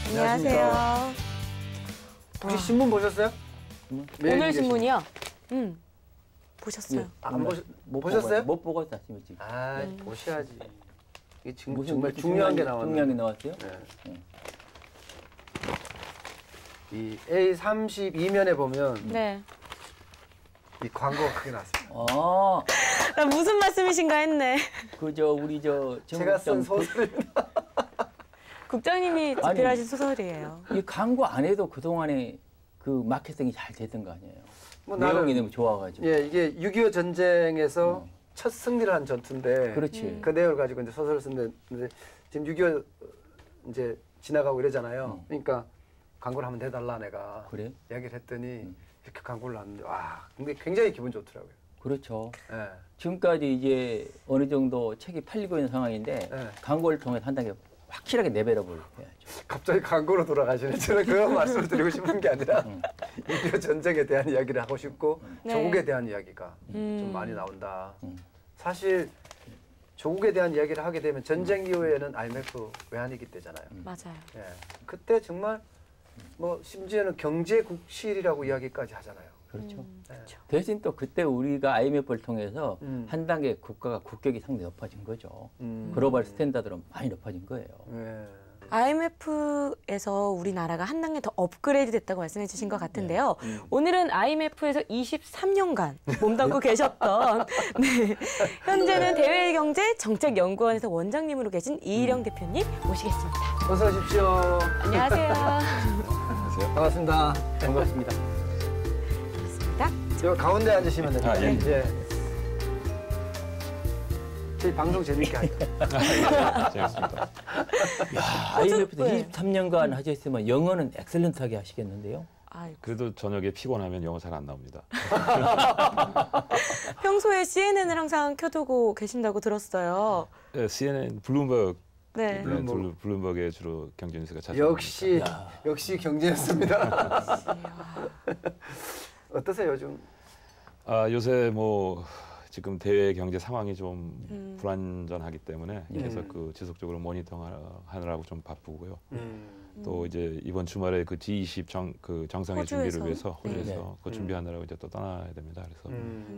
안녕하세요. 혹시 신문 보셨어요? 오늘 신문이요? 보셨어요? 예. 안 보셨어요? 못 보고 왔으면 지금. 아, 보셔야지. 이게 무슨 정말 중요한 게 나왔네요. 중요한 게 나왔어요? 네. 이 A32면에 보면 네. 이 광고가 크게 나왔습니다. 아, 나 무슨 말씀이신가 했네. 우리 제가 쓴 소설. 국장님이 집필하신 소설이에요. 이 광고 안 해도 그 동안에 그 마케팅이 잘 됐던 거 아니에요? 뭐 내용이 너무 좋아가지고. 예, 이게 6.25 전쟁에서 첫 승리를 한 전투인데. 그렇지. 그 내용을 가지고 이제 소설을 쓴데 지금 6.25 이제 지나가고 이러잖아요. 그러니까 광고를 한번 내달라 내가. 그래? 이야기를 했더니 이렇게 광고를 놨는데 와, 근데 굉장히 기분 좋더라고요. 그렇죠. 예. 지금까지 이제 어느 정도 책이 팔리고 있는 상황인데 네. 광고를 통해서 한 단계 확실하게 레벨업을 해야죠. 갑자기 광고로 돌아가시네. 저는 그런 말씀을 드리고 싶은 게 아니라 6.25 전쟁에 대한 이야기를 하고 싶고 네. 조국에 대한 이야기가 좀 많이 나온다. 사실 조국에 대한 이야기를 하게 되면 전쟁 이후에는 IMF 외환위기 때잖아요. 맞아요. 예. 그때 정말 뭐 심지어는 경제국실이라고 이야기까지 하잖아요. 그렇죠. 그렇죠. 대신 또 그때 우리가 IMF를 통해서 음. 한 단계 국가가 국격이 상당히 높아진 거죠. 음. 글로벌 스탠다드로 많이 높아진 거예요. 예. IMF에서 우리나라가 한 단계 더 업그레이드 됐다고 말씀해 주신 것 같은데요. 오늘은 IMF에서 23년간 몸담고 계셨던 네. 현재는 대외경제정책연구원에서 원장님으로 계신 이희령 대표님 모시겠습니다. 어서 오십시오. 안녕하세요. 안녕하세요. 반갑습니다. 반갑습니다. 반갑습니다. 저 가운데 앉으시면 됩니다. 아, 예. 이제 저희 방송 재밌게 하죠. 재밌습니다. IMF도 네. 23년간 하셨으면 영어는 엑셀런트하게 하시겠는데요? 아이고. 그래도 저녁에 피곤하면 영어 잘 안 나옵니다. 평소에 CNN을 항상 켜두고 계신다고 들었어요. 네, CNN, 블룸버그, 네. 블룸버그에 주로 경제 뉴스가 자주 역시 경제였습니다. 어떠세요 요즘? 요새 뭐 지금 대외 경제 상황이 좀 불안전하기 때문에 그래서 그 지속적으로 모니터하느라고 좀 바쁘고요. 또 이제 이번 주말에 그 G20 정상회 준비를 위해서 호주에서 그 준비하느라고 이제 또 떠나야 됩니다. 그래서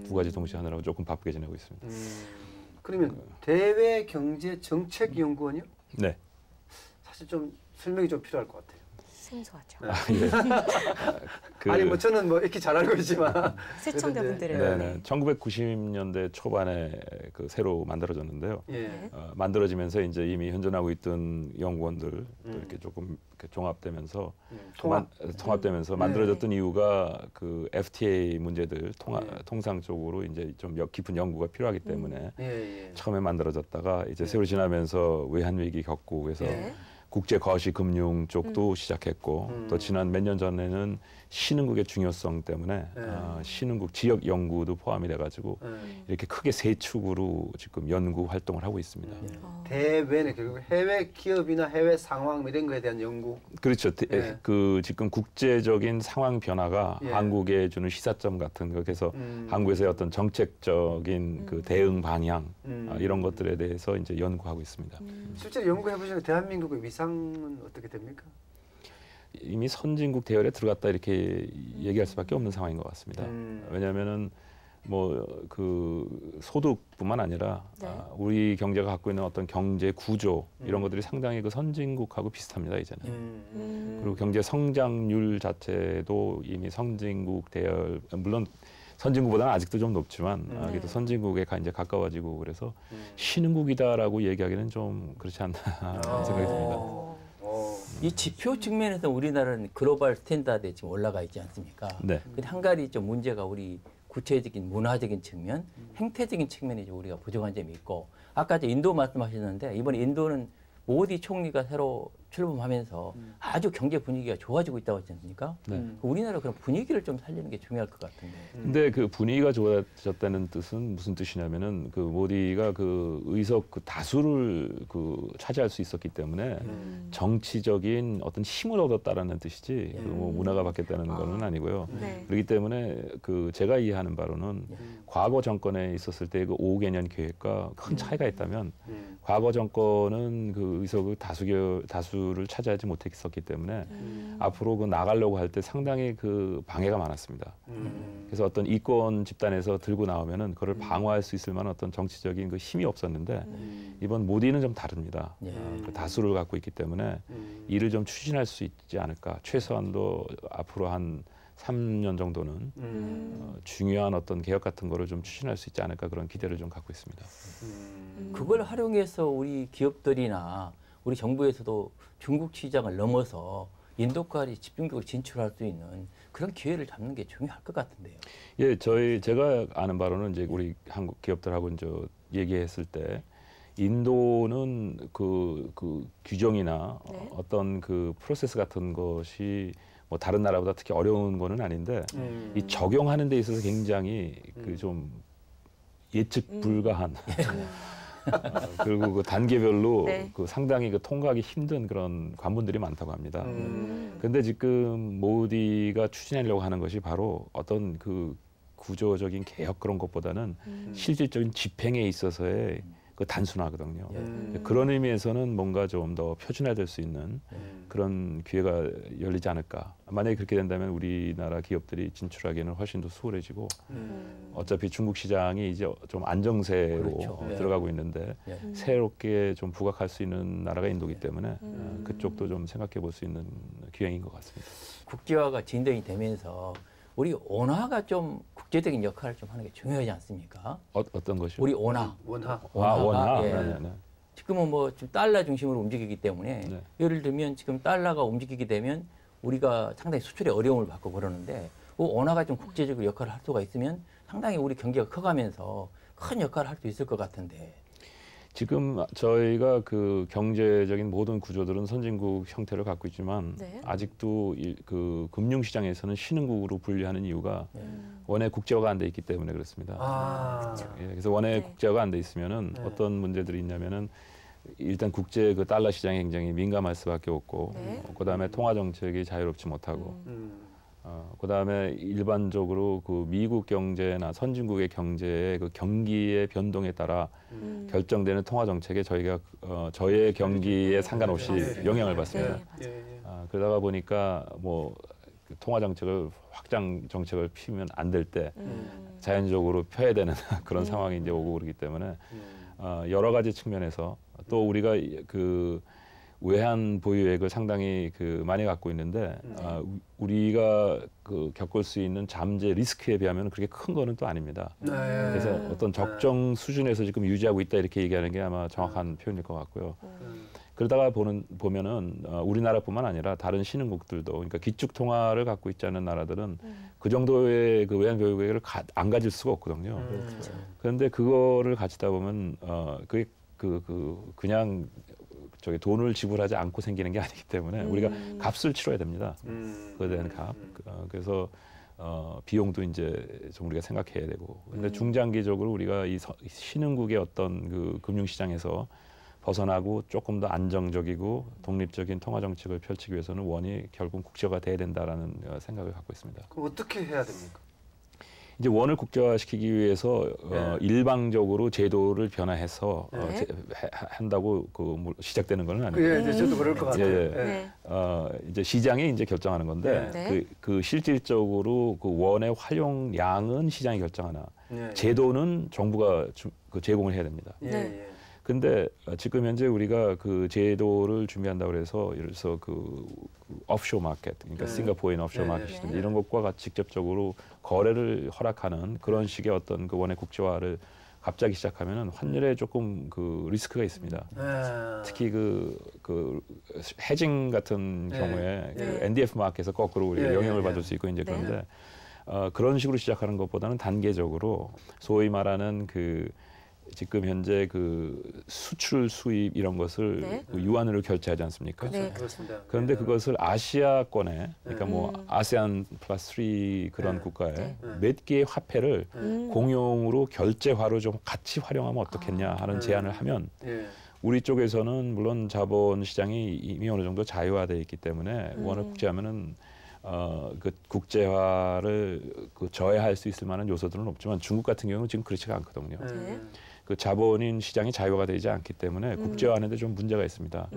두 가지 동시에 하느라고 조금 바쁘게 지내고 있습니다. 그러면 대외 경제 정책 연구원이요? 네. 사실 좀 설명이 좀 필요할 것 같아요. 생소하죠. 아니 뭐 저는 뭐 이렇게 잘 알고 있지만 시청자분들은 네네. 1990년대 초반에 그 새로 만들어졌는데요. 예. 만들어지면서 이제 이미 현존하고 있던 연구원들 이렇게 조금 이렇게 종합되면서 통합되면서 만들어졌던 이유가 그 FTA 문제들 통상 쪽으로 이제 좀 깊은 연구가 필요하기 때문에 처음에 만들어졌다가 이제 세월이 지나면서 외환 위기 겪고 그래서 국제 거시 금융 쪽도 시작했고 또 지난 몇 년 전에는 신흥국의 중요성 때문에 신흥국 지역 연구도 포함이 돼가지고 이렇게 크게 세 축으로 지금 연구 활동을 하고 있습니다. 대외는 결국 해외 기업이나 해외 상황 이런 거에 대한 연구. 그렇죠. 그 지금 국제적인 상황 변화가 한국에 주는 시사점 같은 거 그래서 한국에서의 어떤 정책적인 그 대응 방향 이런 것들에 대해서 이제 연구하고 있습니다. 실제로 연구해 보시면 대한민국의 위상은 어떻게 됩니까? 이미 선진국 대열에 들어갔다 이렇게 얘기할 수밖에 없는 상황인 것 같습니다. 왜냐하면은 뭐 그 소득뿐만 아니라 우리 경제가 갖고 있는 어떤 경제 구조 이런 것들이 상당히 그 선진국하고 비슷합니다 이제는. 그리고 경제 성장률 자체도 이미 선진국 대열 물론 선진국보다는 아직도 좀 높지만 그래도 선진국에 이제 가까워지고 그래서 신흥국이다라고 얘기하기는 좀 그렇지 않나 생각이 듭니다. 이 지표 측면에서 우리나라는 글로벌 스탠다드에 지금 올라가 있지 않습니까? 네. 근데 한 가지 좀 문제가 우리 구체적인 문화적인 측면, 행태적인 측면이 좀 우리가 부족한 점이 있고 아까 인도 말씀하셨는데 이번에 인도는 모디 총리가 새로 출범하면서 아주 경제 분위기가 좋아지고 있다고 하지 않습니까? 네. 우리나라 그런 분위기를 좀 살리는 게 중요할 것 같은데. 근데 그 분위기가 좋아졌다는 뜻은 무슨 뜻이냐면은 그 모디가 그 의석 그 다수를 그 차지할 수 있었기 때문에 정치적인 어떤 힘을 얻었다라는 뜻이지 그 뭐 문화가 바뀌었다는 거는 아니고요. 네. 그렇기 때문에 그 제가 이해하는 바로는 과거 정권에 있었을 때 그 5개년 계획과 큰 차이가 있다면 과거 정권은 그 의석을 다수를 차지하지 못했었기 때문에 앞으로 그 나가려고 할 때 상당히 그 방해가 많았습니다. 그래서 어떤 이권 집단에서 들고 나오면은 그걸 방어할 수 있을 만한 어떤 정치적인 그 힘이 없었는데 이번 모디는 좀 다릅니다. 그 다수를 갖고 있기 때문에 이를 좀 추진할 수 있지 않을까. 최소한도 앞으로 한 3년 정도는 중요한 어떤 개혁 같은 거를 좀 추진할 수 있지 않을까 그런 기대를 좀 갖고 있습니다. 그걸 활용해서 우리 기업들이나 우리 정부에서도 중국 시장을 넘어서 인도까지 집중적으로 진출할 수 있는 그런 기회를 잡는 게 중요할 것 같은데요. 예, 제가 아는 바로는 이제 우리 한국 기업들하고 이제 얘기했을 때 인도는 그 규정이나 네. 어떤 그 프로세스 같은 것이 뭐 다른 나라보다 특히 어려운 거는 아닌데 이 적용하는 데 있어서 굉장히 그 좀 예측 불가한 그리고 그 단계별로 네. 그 상당히 그 통과하기 힘든 그런 관문들이 많다고 합니다. 그런데 지금 모디가 추진하려고 하는 것이 바로 어떤 그 구조적인 개혁 그런 것보다는 실질적인 집행에 있어서의 그 단순화거든요. 그런 의미에서는 뭔가 좀 더 표준화될 수 있는 그런 기회가 열리지 않을까. 만약에 그렇게 된다면 우리나라 기업들이 진출하기에는 훨씬 더 수월해지고 어차피 중국 시장이 이제 좀 안정세로 그렇죠. 들어가고 있는데 새롭게 좀 부각할 수 있는 나라가 인도기 때문에 그쪽도 좀 생각해 볼 수 있는 기회인 것 같습니다. 국제화가 진행이 되면서 우리 원화가 좀 국제적인 역할을 좀 하는 게 중요하지 않습니까? 어떤 것이요? 우리 원화. 원화. 원화. 예. 네. 지금은 뭐 지금 달러 중심으로 움직이기 때문에 네. 예를 들면 지금 달러가 움직이게 되면 우리가 상당히 수출에 어려움을 받고 그러는데 그 원화가 좀 국제적으로 역할을 할 수가 있으면 상당히 우리 경제가 커가면서 큰 역할을 할 수 있을 것 같은데. 지금 저희가 그 경제적인 모든 구조들은 선진국 형태를 갖고 있지만 네. 아직도 그 금융시장에서는 신흥국으로 분류하는 이유가 원의 국제화가 안 돼 있기 때문에 그렇습니다. 예, 그래서 원의 네. 국제화가 안 돼 있으면은 어떤 문제들이 있냐면은 일단 국제 그 달러 시장이 굉장히 민감할 수밖에 없고 네. 그다음에 통화 정책이 자유롭지 못하고 그다음에 일반적으로 그 미국 경제나 선진국의 경제의 그 경기의 변동에 따라 결정되는 통화 정책에 저희가 저의 경기에 상관없이 영향을 받습니다. 네, 맞아요. 그러다가 보니까 뭐 통화 정책을 확장 정책을 피우면 안 될 때 자연적으로 펴야 되는 그런 상황이 이제 오고 그러기 때문에 여러 가지 측면에서 또 우리가 그 외환 보유액을 상당히 그 많이 갖고 있는데 우리가 그 겪을 수 있는 잠재 리스크에 비하면 그렇게 큰 거는 또 아닙니다. 그래서 어떤 적정 수준에서 지금 유지하고 있다 이렇게 얘기하는 게 아마 정확한 표현일 것 같고요. 그러다가 보면은 우리나라뿐만 아니라 다른 신흥국들도 그러니까 기축 통화를 갖고 있지 않은 나라들은 그 정도의 그 외환 보유액을 안 가질 수가 없거든요. 그런데 그거를 가지다 보면 그게 그냥 저기 돈을 지불하지 않고 생기는 게 아니기 때문에 우리가 값을 치러야 됩니다. 그에 대한 값. 그래서 비용도 이제 좀 우리가 생각해야 되고. 근데 중장기적으로 우리가 이 신흥국의 어떤 그 금융시장에서 벗어나고 조금 더 안정적이고 독립적인 통화 정책을 펼치기 위해서는 원이 결국 국제화가 돼야 된다라는 생각을 갖고 있습니다. 그럼 어떻게 해야 됩니까? 이제 원을 국제화시키기 위해서 일방적으로 제도를 변화해서 한다고 시작되는 건 아니에요. 예, 저도 그럴 것 같아요. 네. 이제 시장이 이제 결정하는 건데 네. 그 실질적으로 그 원의 활용량은 시장이 결정하나 제도는 정부가 제공을 해야 됩니다. 네. 근데 지금 현재 우리가 그 제도를 준비한다고 해서 예를 들어서 그 오프쇼어 마켓, 그러니까 싱가포르인 오프쇼어 마켓이든지 이런 것과 직접적으로 거래를 허락하는 그런 식의 어떤 그 원의 국제화를 갑자기 시작하면은 환율에 조금 그 리스크가 있습니다. 특히 그 헤징 같은 경우에 그 NDF 마켓에서 거꾸로 우리가 영향을 받을 수 있고 이제 그런데 그런 식으로 시작하는 것보다는 단계적으로 소위 말하는 그 지금 현재 그 수출 수입 이런 것을 네. 그 유한으로 결제하지 않습니까? 네. 그렇습니다. 그런데 그것을 아시아권에 그러니까 뭐 음. 아세안 플러스 3 그런 네. 국가에 네. 몇 개의 화폐를 공용으로 결제화로 좀 같이 활용하면 어떻겠냐 하는 제안을 하면 예. 우리 쪽에서는 물론 자본 시장이 이미 어느 정도 자유화되어 있기 때문에 원을 국제하면은 그 국제화를 그 저해할 수 있을 만한 요소들은 없지만 중국 같은 경우는 지금 그렇지가 않거든요. 네. 그 자본인 시장이 자유화가 되지 않기 때문에 국제화하는데 좀 문제가 있습니다.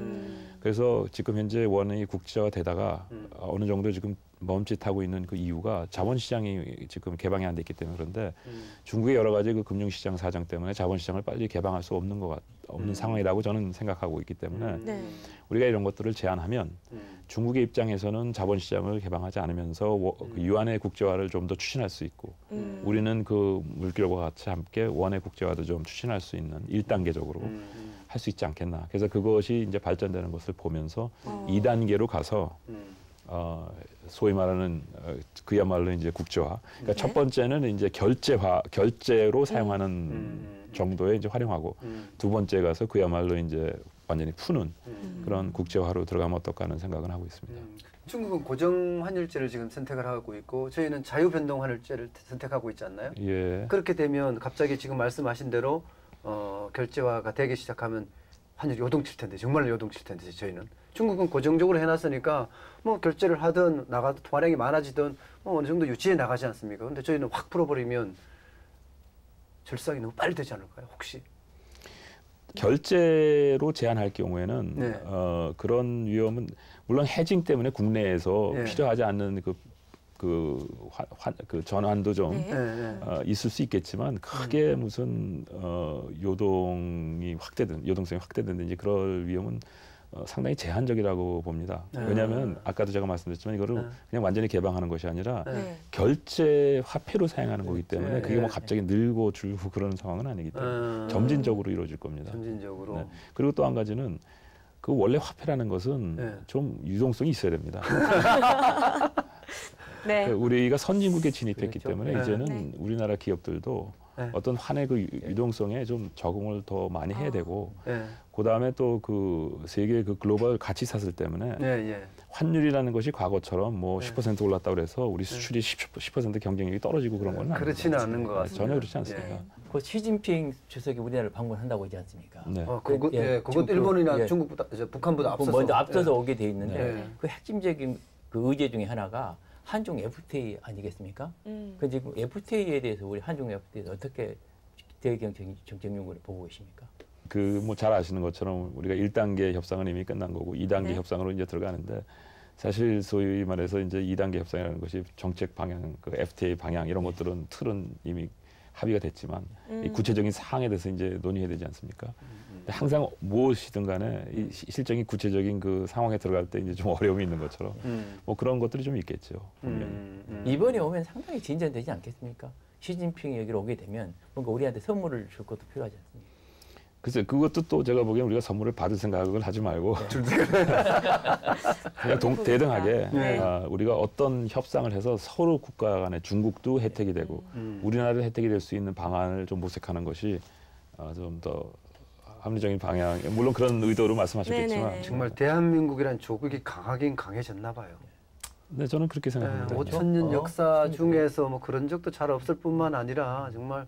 그래서 지금 현재 원이 국제화되다가 어느 정도 지금 멈칫하고 있는 그 이유가 자본시장이 지금 개방이 안 됐기 때문에 그런데 중국의 여러 가지 그 금융시장 사정 때문에 자본시장을 빨리 개방할 수 없는 없는 상황이라고 저는 생각하고 있기 때문에 네. 우리가 이런 것들을 제안하면 중국의 입장에서는 자본시장을 개방하지 않으면서 그 유한의 국제화를 좀 더 추진할 수 있고 우리는 그 물결과 같이 함께 원의 국제화도 좀 추진할 수 있는 1단계적으로 할 수 있지 않겠나. 그래서 그것이 이제 발전되는 것을 보면서 2단계로 가서 소위 말하는 그야말로 이제 국제화. 그러니까 첫 번째는 이제 결제로 사용하는 정도에 이제 활용하고 두 번째 가서 그야말로 이제 완전히 푸는 그런 국제화로 들어가면 어떨까 하는 생각은 하고 있습니다. 중국은 고정 환율제를 지금 선택을 하고 있고 저희는 자유 변동 환율제를 선택하고 있지 않나요? 예. 그렇게 되면 갑자기 지금 말씀하신 대로 결제화가 되기 시작하면 환율이 요동칠 텐데 정말 요동칠 텐데 저희는 중국은 고정적으로 해놨으니까 뭐 결제를 하든 나가도 통화량이 많아지든 뭐 어느 정도 유지해 나가지 않습니까? 근데 저희는 확 풀어버리면 절상이 너무 빨리 되지 않을까요? 혹시? 결제로 제한할 경우에는 네. 그런 위험은 물론 해징 때문에 국내에서 네. 필요하지 않는 그 전환도 좀 네. 있을 수 있겠지만 크게 무슨 요동성이 확대된다든지 그럴 위험은 상당히 제한적이라고 봅니다. 왜냐하면 아까도 제가 말씀드렸지만 이거를 그냥 완전히 개방하는 것이 아니라 네. 결제 화폐로 사용하는 거기 때문에 그게 뭐 네. 갑자기 늘고 줄고 그런 상황은 아니기 때문에 점진적으로 이루어질 겁니다. 점진적으로. 네. 그리고 또 한 가지는 그 원래 화폐라는 것은 네. 좀 유동성이 있어야 됩니다. 네. 우리가 선진국에 진입했기 그렇죠. 때문에 네. 이제는 네. 우리나라 기업들도 네. 어떤 환의 그 유동성에 좀 적응을 더 많이 해야 되고 예. 그다음에 또 그 세계 그 글로벌 가치사슬 때문에 예, 예. 환율이라는 것이 과거처럼 뭐 10% 올랐다 그래서 우리 수출이 10% 경쟁력이 떨어지고 그런 건 아닙니다. 그렇지는 않은 것 같습니다. 전혀 그렇지 않습니다. 예. 그 시진핑 주석이 우리나라를 방문한다고 하지 않습니까? 네. 그것 지금 일본이나 예. 중국보다 북한보다 앞서서 먼저 앞서서 예. 오게 돼 있는데 네. 그 핵심적인 그 의제 중에 하나가 한중 FTA 아니겠습니까? 그 지금 FTA에 대해서 우리 한중 FTA에서 어떻게 대경쟁 정책용으로 보고 계십니까? 그 뭐 잘 아시는 것처럼 우리가 1단계 협상은 이미 끝난 거고 2단계 네. 협상으로 이제 들어가는데 사실 소위 말해서 이제 2단계 협상이라는 것이 정책 방향, 그 FTA 방향 이런 것들은 틀은 이미 합의가 됐지만 이 구체적인 사항에 대해서 이제 논의해야 되지 않습니까? 근데 항상 무엇이든 간에 이 실정이 구체적인 그 상황에 들어갈 때 이제 좀 어려움이 있는 것처럼 뭐 그런 것들이 좀 있겠죠. 분명히. 이번에 오면 상당히 진전되지 않겠습니까? 시진핑이 여기로 오게 되면 뭔가 우리한테 선물을 줄 것도 필요하지 않습니까? 글쎄 그것도 또 제가 보기엔 우리가 선물을 받을 생각을 하지 말고 그냥 대등하게 네. 우리가 어떤 협상을 해서 서로 국가 간에 중국도 혜택이 되고 우리나라도 혜택이 될 수 있는 방안을 좀 모색하는 것이 좀 더 합리적인 방향 물론 그런 의도로 말씀하셨겠지만 네네. 정말 대한민국이란 조국이 강하긴 강해졌나 봐요. 네 저는 그렇게 생각합니다. 5,000년 어? 역사 중에서 뭐 그런 적도 잘 없을 뿐만 아니라 정말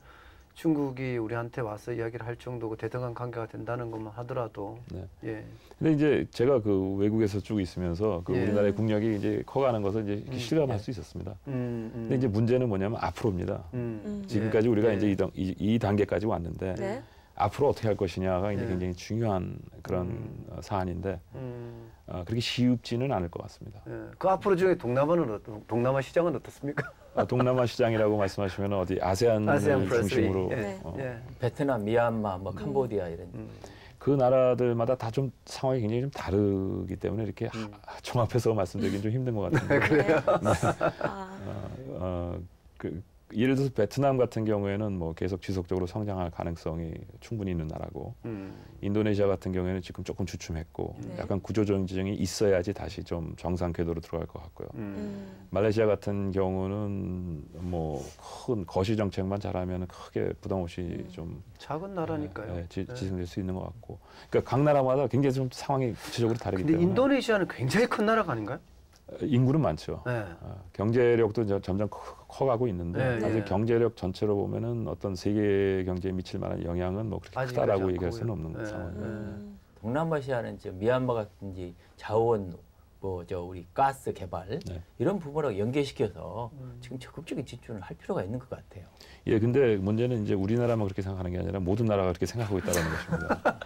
중국이 우리한테 와서 이야기를 할 정도고 대등한 관계가 된다는 것만 하더라도 네. 예. 근데 이제 제가 그 외국에서 쭉 있으면서 그 예. 우리나라의 국력이 이제 커가는 것을 이제 이렇게 실감할 수 있었습니다. 근데 이제 문제는 뭐냐면 앞으로입니다. 지금까지 예. 우리가 예. 이제 이 단계까지 왔는데 네. 앞으로 어떻게 할 것이냐가 이제 예. 굉장히 중요한 그런 사안인데 그렇게 쉽지는 않을 것 같습니다. 예. 그 앞으로 중에 동남아 시장은 어떻습니까? 동남아 시장이라고 말씀하시면 어디 아세안을 아세안 플러스 중심으로 예. 네. 예. 베트남, 미얀마, 뭐 캄보디아 이런 그 나라들마다 다 좀 상황이 굉장히 좀 다르기 때문에 이렇게 종합해서 말씀드리긴 좀 힘든 것 같은데. 그래요? 예를 들어서 베트남 같은 경우에는 뭐 계속 지속적으로 성장할 가능성이 충분히 있는 나라고 인도네시아 같은 경우에는 지금 조금 주춤했고 약간 구조조정이 있어야지 다시 좀 정상 궤도로 들어갈 것 같고요. 말레이시아 같은 경우는 뭐 큰 거시 정책만 잘하면 크게 부담 없이 좀 작은 나라니까요. 지속될 수 있는 것 같고. 그러니까 각 나라마다 굉장히 좀 상황이 구체적으로 다르기 근데 때문에. 인도네시아는 굉장히 큰 나라가 아닌가요? 인구는 많죠. 네. 경제력도 이제 점점 커가고 있는데 사실 경제력 전체로 보면은 어떤 세계 경제에 미칠 만한 영향은 뭐 그렇게 크다라고 얘기할 수는 없는 상황이에요. 동남아시아는 이제 미얀마 같은지 자원 우리 가스 개발 이런 부분하고 연계시켜서 지금 적극적인 집중을 할 필요가 있는 것 같아요. 예, 근데 문제는 이제 우리나라만 그렇게 생각하는 게 아니라 모든 나라가 그렇게 생각하고 있다는 것입니다.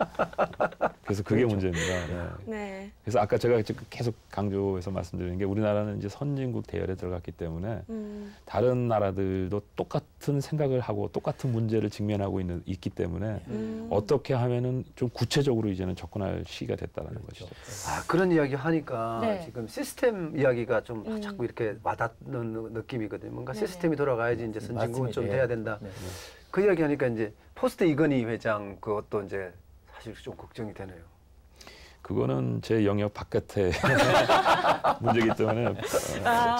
그래서 그게 그렇죠. 문제입니다. 네. 그래서 아까 제가 계속 강조해서 말씀드리는 게 우리나라는 이제 선진국 대열에 들어갔기 때문에 다른 나라들도 똑같은 생각을 하고 똑같은 문제를 직면하고 있기 때문에 어떻게 하면은 좀 구체적으로 이제는 접근할 시기가 됐다는 그렇죠. 것이죠. 아, 그런 이야기 하니까 지금 시스템 이야기가 좀 자꾸 이렇게 와닿는 느낌이거든요. 뭔가 시스템이 돌아가야지 이제 선진국은 좀 돼야 된다. 그 이야기 하니까 이제 포스트 이건희 회장 그것도 이제 사실 좀 걱정이 되네요. 그거는 제 영역 바깥의 문제이기 때문에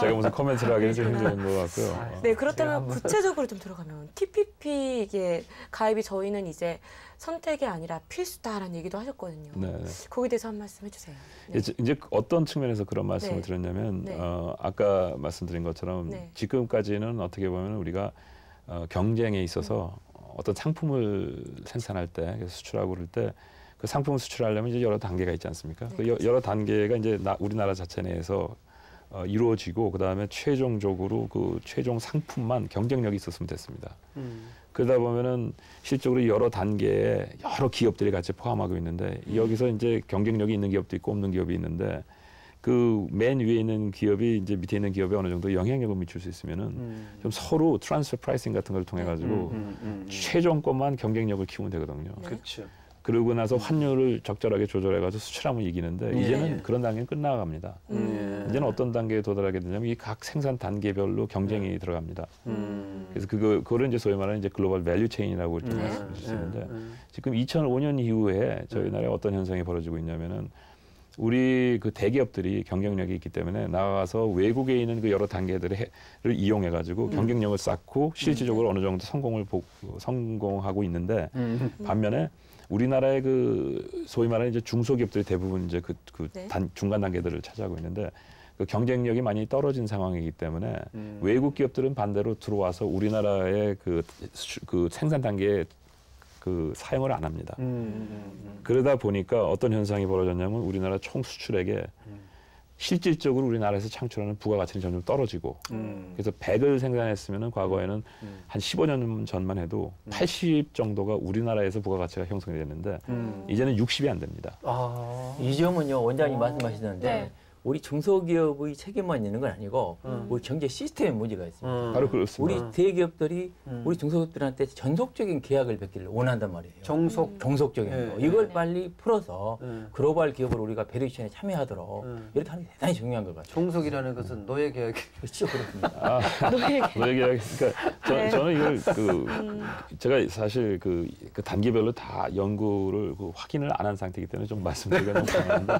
제가 무슨 코멘트를 하기는 좀 힘든 것 같고요. 네, 그렇다면 구체적으로 좀 들어가면 TPP 이게 가입이 저희는 이제 선택이 아니라 필수다라는 얘기도 하셨거든요. 네. 거기에 대해서 한 말씀 해주세요. 네. 이제 어떤 측면에서 그런 말씀을 드렸냐면 아까 말씀드린 것처럼 지금까지는 어떻게 보면 우리가 경쟁에 있어서 어떤 상품을 생산할 때 수출하고 그럴 때 그 상품을 수출하려면 이제 여러 단계가 있지 않습니까? 그 여러 단계가 이제 우리나라 자체 내에서 이루어지고 그 다음에 최종적으로 그 최종 상품만 경쟁력이 있었으면 됐습니다. 그러다 보면은 실적으로 여러 단계에 여러 기업들이 같이 포함하고 있는데 여기서 이제 경쟁력이 있는 기업도 있고 없는 기업이 있는데 그 맨 위에 있는 기업이 이제 밑에 있는 기업에 어느 정도 영향력을 미칠 수 있으면은 좀 서로 트랜스퍼 프라이싱 같은 걸 통해 가지고 최종권만 경쟁력을 키우면 되거든요. 그렇죠. 그러고 나서 환율을 적절하게 조절해가지고 수출하면 이기는데 이제는 그런 단계는 끝나갑니다. 이제는 어떤 단계에 도달하게 되냐면 이 각 생산 단계별로 경쟁이 들어갑니다. 그래서 그거를 이제 소위 말하는 이제 글로벌 밸류 체인이라고 이렇게 말씀을 주시는데 지금 2005년 이후에 저희 나라에 어떤 현상이 벌어지고 있냐면은 우리 그 대기업들이 경쟁력이 있기 때문에 나가서 외국에 있는 그 여러 단계들을 이용해가지고 경쟁력을 쌓고 실질적으로 어느 정도 성공하고 있는데 반면에 우리나라의 그 소위 말하는 이제 중소기업들이 대부분 이제 중간 단계들을 차지하고 있는데 그 경쟁력이 많이 떨어진 상황이기 때문에 외국 기업들은 반대로 들어와서 우리나라의 그 생산 단계에 그 사용을 안 합니다. 그러다 보니까 어떤 현상이 벌어졌냐면 우리나라 총 수출액에 실질적으로 우리나라에서 창출하는 부가가치는 점점 떨어지고 그래서 100을 생산했으면은 과거에는 한 15년 전만 해도 80 정도가 우리나라에서 부가가치가 형성이 됐는데 이제는 60이 안 됩니다. 이 점은요 원장님 말씀하시는데 우리 중소기업의 책임만 있는 건 아니고 우리 경제 시스템에 문제가 있습니다. 바로 그렇습니다. 우리 대기업들이 우리 중소기업들한테 전속적인 계약을 맺기를 원한단 말이에요. 종속적인 거. 이걸 빨리 풀어서 글로벌 기업을 우리가 밸류체인에 참여하도록 이렇게 하는 게 대단히 중요한 것 같아요. 종속이라는 것은 노예 계약. 그렇죠, 그렇습니다. 노예 계약. 그러니까 저는 이걸 제가 사실 그 단계별로 다 연구를 확인을 안 한 상태이기 때문에 좀 말씀드리기가 너무 어려운데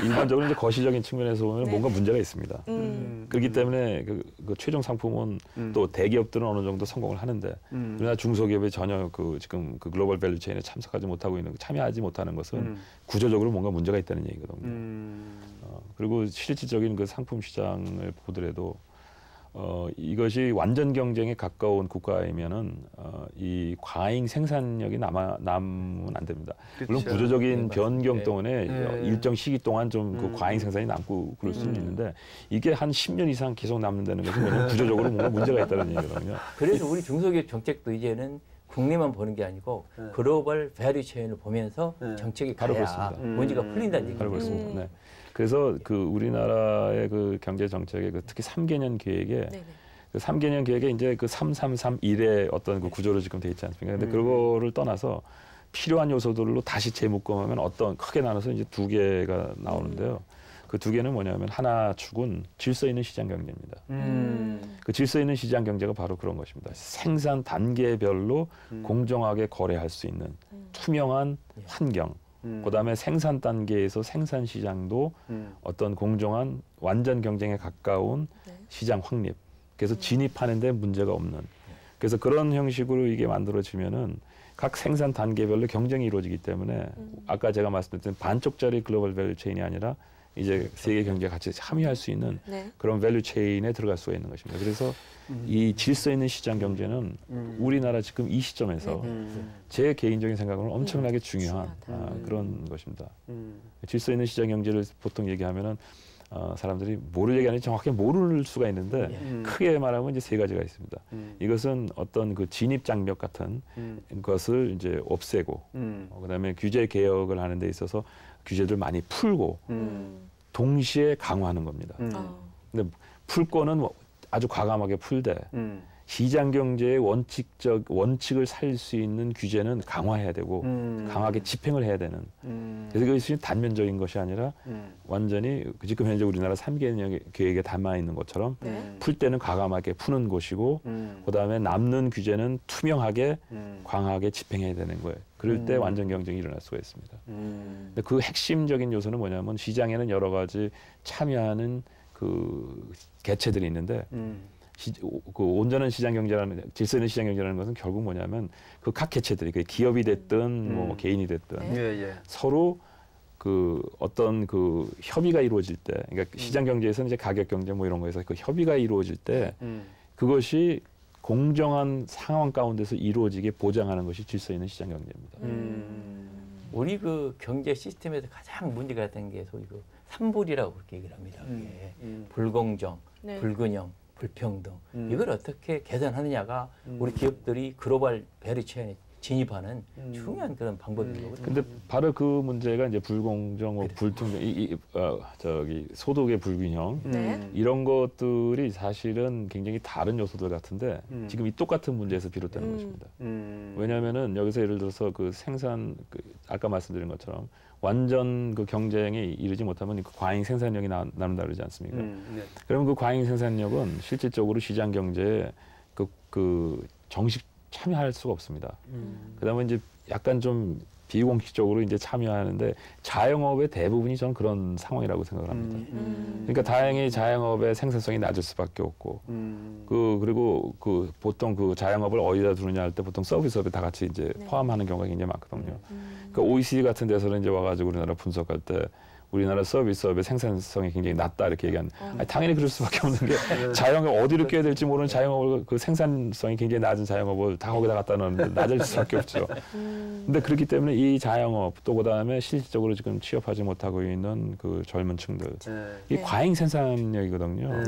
일반적으로 이제 거시적인 측면에서 보면 뭔가 문제가 있습니다. 그렇기 때문에 그 최종 상품은 또 대기업들은 어느 정도 성공을 하는데 우리나라 중소기업이 전혀 지금 그 글로벌 밸류 체인에 참여하지 못하는 것은 구조적으로 뭔가 문제가 있다는 얘기거든요. 그리고 실질적인 그 상품 시장을 보더라도 이것이 완전 경쟁에 가까운 국가이면은 이 과잉 생산력이 남으면 안 됩니다. 그쵸. 물론 구조적인 변경 때문에 일정 시기 동안 좀 그 과잉 생산이 남고 그럴 수는 있는데 이게 한 10년 이상 계속 남는다는 것은 뭐냐면 구조적으로 뭔가 문제가 있다는 얘기거든요. 그래서 우리 중소기업 정책도 이제는 국내만 보는 게 아니고 글로벌 밸류 체인을 보면서 정책이 가야 문제가 풀린다는 얘기죠. 바로 그렇습니다. 네. 그래서 그 우리나라의 그 경제 정책의 특히 3개년 계획에 그 3개년 계획에 이제 그 3-3-3-1의 어떤 그 구조로 지금 돼 있지 않습니까? 근데 그거를 떠나서 필요한 요소들로 다시 재묶음하면 크게 나눠서 이제 2개가 나오는데요. 그 두 개는 뭐냐면 하나 축은 질서 있는 시장 경제입니다. 그 질서 있는 시장 경제가 바로 그런 것입니다. 생산 단계별로 공정하게 거래할 수 있는 투명한 환경. 그다음에 생산 단계에서 생산 시장도 어떤 공정한 완전 경쟁에 가까운 시장 확립. 그래서 진입하는 데 문제가 없는. 그래서 그런 형식으로 이게 만들어지면은 각 생산 단계별로 경쟁이 이루어지기 때문에 아까 제가 말씀드렸던 반쪽짜리 글로벌 밸류 체인이 아니라 이제 세계 경제에 같이 참여할 수 있는 그런 밸류 체인에 들어갈 수가 있는 것입니다. 그래서 이 질서 있는 시장 경제는 우리나라 지금 이 시점에서 제 개인적인 생각으로는 엄청나게 중요한 그런 것입니다. 질서 있는 시장 경제를 보통 얘기하면은 사람들이 뭐를 얘기하는지 정확히 모를 수가 있는데 크게 말하면 이제 세 가지가 있습니다. 이것은 어떤 그 진입 장벽 같은 것을 이제 없애고 그다음에 규제 개혁을 하는 데 있어서 규제를 많이 풀고 동시에 강화하는 겁니다. 근데 풀 거는 아주 과감하게 풀되 시장 경제의 원칙을 살 수 있는 규제는 강화해야 되고 강하게 집행을 해야 되는. 그래서 그것이 단면적인 것이 아니라 완전히 지금 현재 우리나라 3개 계획에 담아 있는 것처럼 풀 때는 과감하게 푸는 것이고 그다음에 남는 규제는 투명하게 강하게 집행해야 되는 거예요. 그럴 때 완전 경쟁이 일어날 수가 있습니다. 근데 그 핵심적인 요소는 뭐냐면 시장에는 여러 가지 참여하는 그 개체들이 있는데 그 온전한 시장 경제라는 질서 있는 시장 경제라는 것은 결국 뭐냐면 그 각 개체들이 그 기업이 됐든 뭐 개인이 됐든 서로 그 어떤 그 협의가 이루어질 때 그러니까 시장 경제에서는 이제 가격 경제 뭐 이런 거에서 그 협의가 이루어질 때 그것이 공정한 상황 가운데서 이루어지게 보장하는 것이 질서 있는 시장 경제입니다. 우리 그 경제 시스템에서 가장 문제가 된 게 소위 그 삼불이라고 그렇게 얘기를 합니다. 불공정, 불균형, 불평등. 이걸 어떻게 개선하느냐가 우리 기업들이 글로벌 밸류체인에 진입하는 중요한 그런 방법인 거거든요. 근데 바로 그 문제가 이제 불공정, 뭐 불평등, 저기 소득의 불균형 이런 것들이 사실은 굉장히 다른 요소들 같은데 지금 이 똑같은 문제에서 비롯되는 것입니다. 왜냐하면은 여기서 예를 들어서 그 생산, 아까 말씀드린 것처럼 완전 그 경쟁에 이르지 못하면 그 과잉 생산력이 나눈다 그러지 않습니까? 그러면 그 과잉 생산력은 실질적으로 시장 경제에 그 정식 참여할 수가 없습니다. 그다음에 이제 약간 좀 비공식적으로 이제 참여하는데 자영업의 대부분이 저는 그런 상황이라고 생각을 합니다. 그러니까 다행히 자영업의 생산성이 낮을 수밖에 없고 그리고 그 보통 그 자영업을 어디다 두느냐 할 때 보통 서비스업에 다 같이 이제 포함하는 경우가 굉장히 많거든요. 그러니까 OECD 같은 데서는 이제 와가지고 우리나라 분석할 때 우리나라 서비스업의 생산성이 굉장히 낮다 이렇게 얘기하는. 당연히 그럴 수밖에 없는 게 자영업 어디로 껴야 될지 모르는 자영업을 그 생산성이 굉장히 낮은 자영업을 다 거기다 갖다 넣는데 낮을 수밖에 없죠. 근데 그렇기 때문에 이 자영업 또 그다음에 실질적으로 지금 취업하지 못하고 있는 그 젊은 층들 이 과잉 생산력이거든요.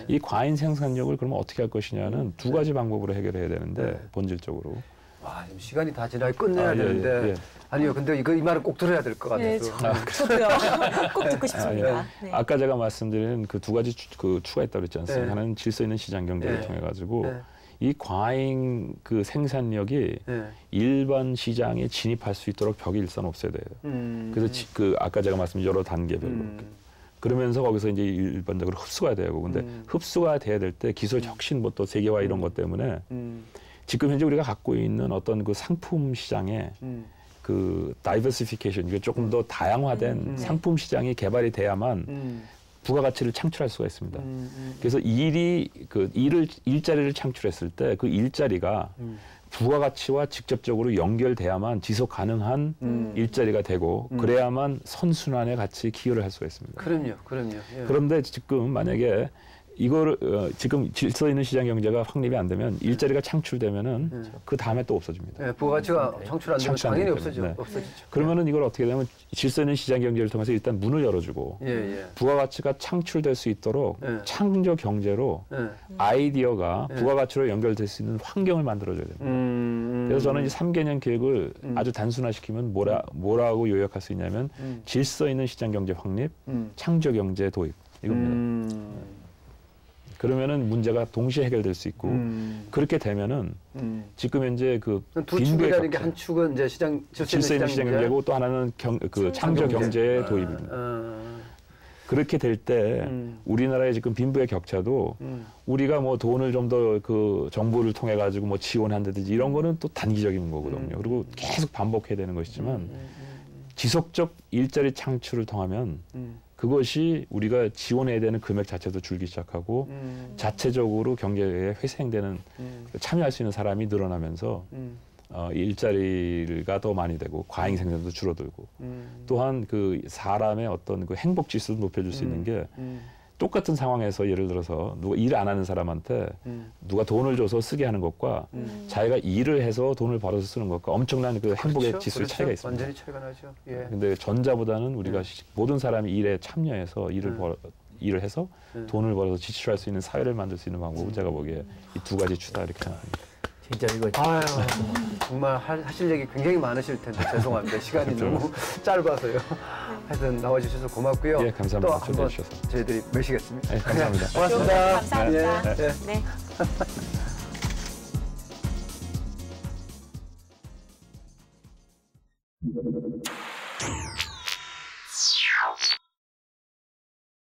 이 과잉 생산력을 그러면 어떻게 할 것이냐는 두 가지 방법으로 해결해야 되는데 본질적으로. 와, 지금 시간이 다 지나게 끝내야 되는데 아니요, 근데 이 말을 꼭 들어야 될 것 같아서. 저도요. 꼭 듣고 싶습니다. 아까 제가 말씀드린 그 두 가지 그 추가 있다고 그랬지 않습니까? 하나는 질서 있는 시장 경제를 통해 가지고 이 과잉 그 생산력이 일반 시장에 진입할 수 있도록 벽이 일선 없어야 돼요. 그래서 그 아까 제가 말씀드린 여러 단계별로. 그러면서 거기서 이제 일반적으로 흡수가 되고 근데 흡수가 돼야 될 때 기술 혁신 뭐 또 세계화 이런 것 때문에 지금 현재 우리가 갖고 있는 어떤 그 상품 시장에 그 다이버시피케이션, 이게 조금 더 다양화된 상품 시장이 개발이 돼야만 부가가치를 창출할 수가 있습니다. 그래서 일자리를 창출했을 때 그 일자리가 부가가치와 직접적으로 연결돼야만 지속 가능한 일자리가 되고 그래야만 선순환에 같이 기여를 할 수가 있습니다. 그럼요. 그런데 지금 만약에 이거를 지금 질서 있는 시장 경제가 확립이 안 되면 일자리가 창출되면은 그 다음에 또 없어집니다. 부가가치가 창출 안 되면 당연히 없어지죠. 그러면은 이걸 어떻게 되면 질서 있는 시장 경제를 통해서 일단 문을 열어주고 부가가치가 창출될 수 있도록 창조 경제로 아이디어가 부가가치로 연결될 수 있는 환경을 만들어줘야 됩니다. 그래서 저는 이 3개년 계획을 아주 단순화시키면 뭐라고 요약할 수 있냐면 질서 있는 시장 경제 확립, 창조 경제 도입 이겁니다. 그러면은 문제가 동시에 해결될 수 있고 그렇게 되면은 지금 현재 그 두 축이라는 게 한 축은 이제 질서 있는 시장 경제고 또 하나는 그 창조 경제의 도입입니다. 그렇게 될 때 우리나라의 지금 빈부의 격차도 우리가 뭐 돈을 좀 더 그 정부를 통해 가지고 뭐 지원한다든지 이런 거는 또 단기적인 거거든요. 그리고 계속 반복해야 되는 것이지만 지속적 일자리 창출을 통하면 그것이 우리가 지원해야 되는 금액 자체도 줄기 시작하고 자체적으로 경제에 회생되는 참여할 수 있는 사람이 늘어나면서 일자리가 더 많이 되고 과잉 생산도 줄어들고 또한 그 사람의 어떤 그 행복 지수도 높여줄 수 있는 게 똑같은 상황에서 예를 들어서 누가 일 안 하는 사람한테 누가 돈을 줘서 쓰게 하는 것과 자기가 일을 해서 돈을 벌어서 쓰는 것과 엄청난 그 행복의 그렇죠, 지수 그렇죠. 차이가 있습니다. 완전히 차이가 나죠. 예. 근데 전자보다는 우리가 모든 사람이 일에 참여해서 일을 해서 돈을 벌어서 지출할 수 있는 사회를 만들 수 있는 방법은 제가 보기에 이 두 가지 추다 이렇게 생각합니다. 진짜 이거 아유, 정말 하실 얘기 굉장히 많으실 텐데 죄송합니다. 시간이 너무 짧아서요. 하여튼 나와주셔서 고맙고요. 예, 감사합니다. 또 한번 초대해 저희들이 모시겠습니다. 네, 감사합니다. 고맙습니다. 감사합니다. 예, 예. 네.